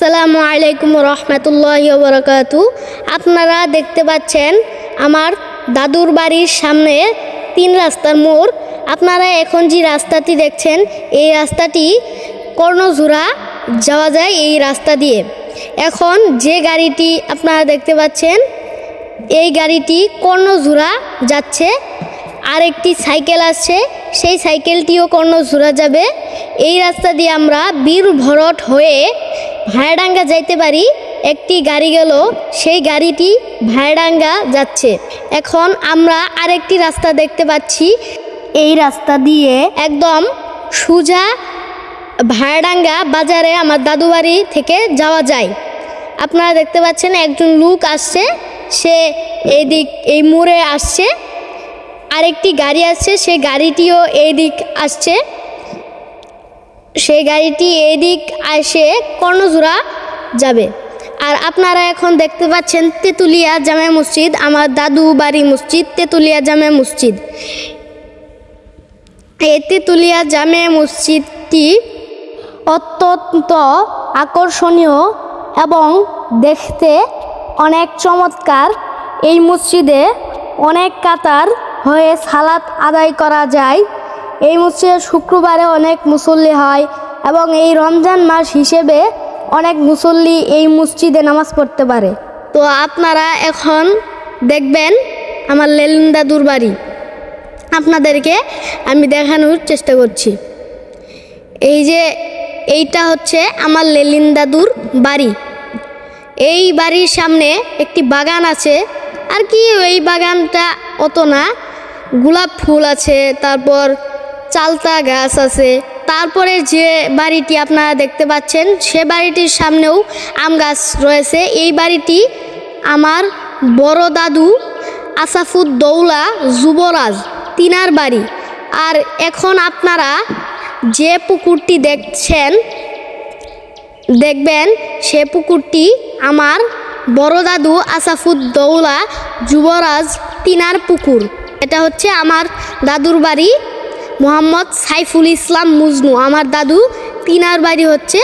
আসসালামু আলাইকুম রহমতুল্লাহি ওয়া বারাকাতুহু। আপনারা দেখতে পাচ্ছেন আমার দাদুর বাড়ির সামনে 3 রাস্তার মোড়। আপনারা এখন যে রাস্তাটি দেখছেন এই রাস্তাটি কর্ণঝুরা যাওয়া যায় এই রাস্তা দিয়ে। এখন যে গাড়িটি আপনারা দেখতে পাচ্ছেন এই গাড়িটি কর্ণঝুরা যাচ্ছে, আরেকটি সাইকেল আসছে, সেই সাইকেলটিও কর্ণঝুরা যাবে। এই রাস্তা দিয়ে আমরা বীর ভরট হয়ে ভায়াডাঙ্গা যাইতে পারি। একটি গাড়ি গেল, সেই গাড়িটি ভায়াডাঙ্গা যাচ্ছে। এখন আমরা আরেকটি রাস্তা দেখতে পাচ্ছি, এই রাস্তা দিয়ে একদম সোজা ভায়াডাঙ্গা বাজারে আমার দাদু বাড়ি থেকে যাওয়া যায়। আপনারা দেখতে পাচ্ছেন একজন লোক আসছে, সে এই মোড়ে আসছে। আরেকটি গাড়ি আসছে, সেই গাড়িটিও এই দিক আসছে। সেই গাড়িটি এই দিক এসে কর্ণঝুরা যাবে। আর আপনারা এখন দেখতে পাচ্ছেন তেঁতুলিয়া জামে মসজিদ, আমার দাদু বাড়ি মসজিদ তেঁতুলিয়া জামে মসজিদ। এই তেঁতুলিয়া জামে মসজিদটি অত্যন্ত আকর্ষণীয় এবং দেখতে অনেক চমৎকার। এই মসজিদে অনেক কাতার হয়ে সালাত আদায় করা যায়। এই মসজিদে শুক্রবারে অনেক মুসল্লি হয় এবং এই রমজান মাস হিসেবে অনেক মুসল্লি এই মসজিদে নামাজ পড়তে পারে। তো আপনারা এখন দেখবেন আমার লেলিন দাদুর বাড়ি, আপনাদেরকে আমি দেখানোর চেষ্টা করছি। এই যে এইটা হচ্ছে আমার লেলিন দাদুর বাড়ি। এই বাড়ির সামনে একটি বাগান আছে, আর কি এই বাগানটা অত না, গোলাপ ফুল আছে, তারপর চালতা গাছ আছে। তারপরে যে বাড়িটি আপনারা দেখতে পাচ্ছেন সে বাড়িটির সামনেও আম গাছ রয়েছে। এই বাড়িটি আমার বড় দাদু আসাফুদ্দৌলা যুবরাজ তিনার বাড়ি। আর এখন আপনারা যে পুকুরটি দেখবেন সে পুকুরটি আমার বড় দাদু আসাফুদ্দৌলা যুবরাজ তিনার পুকুর। এটা হচ্ছে আমার দাদুর বাড়ি, মোহাম্মদ সাইফুল ইসলাম মজনু। আমার দাদু তিনার বাড়ি হচ্ছে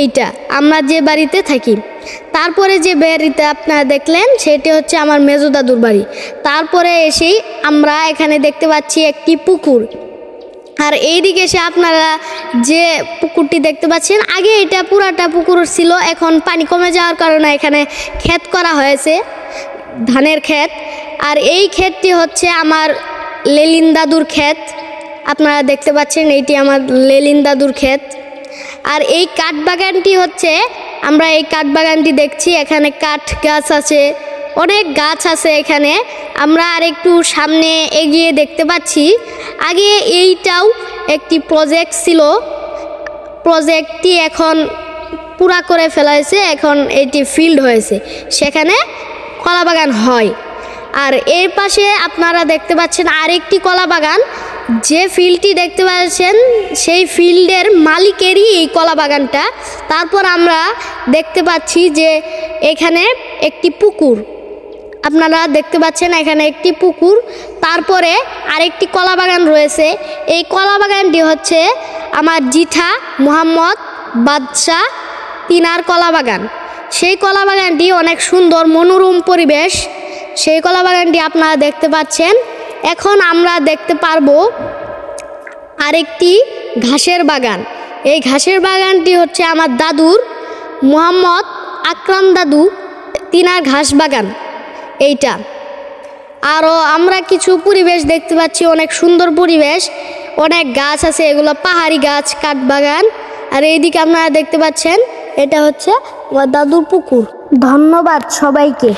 এইটা, আমরা যে বাড়িতে থাকি। তারপরে যে বাড়িতে আপনারা দেখলেন সেটি হচ্ছে আমার মেজো দাদুর বাড়ি। তারপরে এসেই আমরা এখানে দেখতে পাচ্ছি একটি পুকুর। আর এই দিকে এসে আপনারা যে পুকুরটি দেখতে পাচ্ছেন, আগে এটা পুরাটা পুকুর ছিল, এখন পানি কমে যাওয়ার কারণে এখানে ক্ষেত করা হয়েছে, ধানের ক্ষেত। আর এই ক্ষেতটি হচ্ছে আমার লেলিন দাদুর ক্ষেত। আপনারা দেখতে পাচ্ছেন এইটি আমার লেলিন দাদুর ক্ষেত। আর এই কাঠ বাগানটি হচ্ছে, আমরা এই কাঠ বাগানটি দেখছি, এখানে কাঠ গাছ আছে, অনেক গাছ আছে এখানে। আমরা আর একটু সামনে এগিয়ে দেখতে পাচ্ছি আগে এইটাও একটি প্রজেক্ট ছিল, প্রজেক্টটি এখন পুরা করে ফেলা হয়েছে, এখন এটি ফিল্ড হয়েছে, সেখানে কলা বাগান হয়। আর এর পাশে আপনারা দেখতে পাচ্ছেন আরেকটি কলা বাগান। যে ফিল্ডটি দেখতে পাচ্ছেন সেই ফিল্ডের মালিকেরই এই কলা বাগানটা। তারপর আমরা দেখতে পাচ্ছি যে এখানে একটি পুকুর, আপনারা দেখতে পাচ্ছেন এখানে একটি পুকুর। তারপরে আরেকটি কলা বাগান রয়েছে। এই কলা বাগানটি হচ্ছে আমার জিঠা মোহাম্মদ বাদশাহ তিনার কলা বাগান। সেই কলা বাগানটি অনেক সুন্দর মনোরম পরিবেশ, সেই কলা বাগানটি আপনারা দেখতে পাচ্ছেন। এখন আমরা দেখতে পারবো আরেকটি ঘাসের বাগান। এই ঘাসের বাগানটি হচ্ছে আমার দাদুর মোহাম্মদ আকরাম দাদু তিনার ঘাস বাগান এইটা। আরও আমরা কিছু পরিবেশ দেখতে পাচ্ছি, অনেক সুন্দর পরিবেশ, অনেক গাছ আছে, এগুলো পাহাড়ি গাছ, কাঠ বাগান। আর এইদিকে আপনারা দেখতে পাচ্ছেন এটা হচ্ছে আমার দাদুর পুকুর। ধন্যবাদ সবাইকে।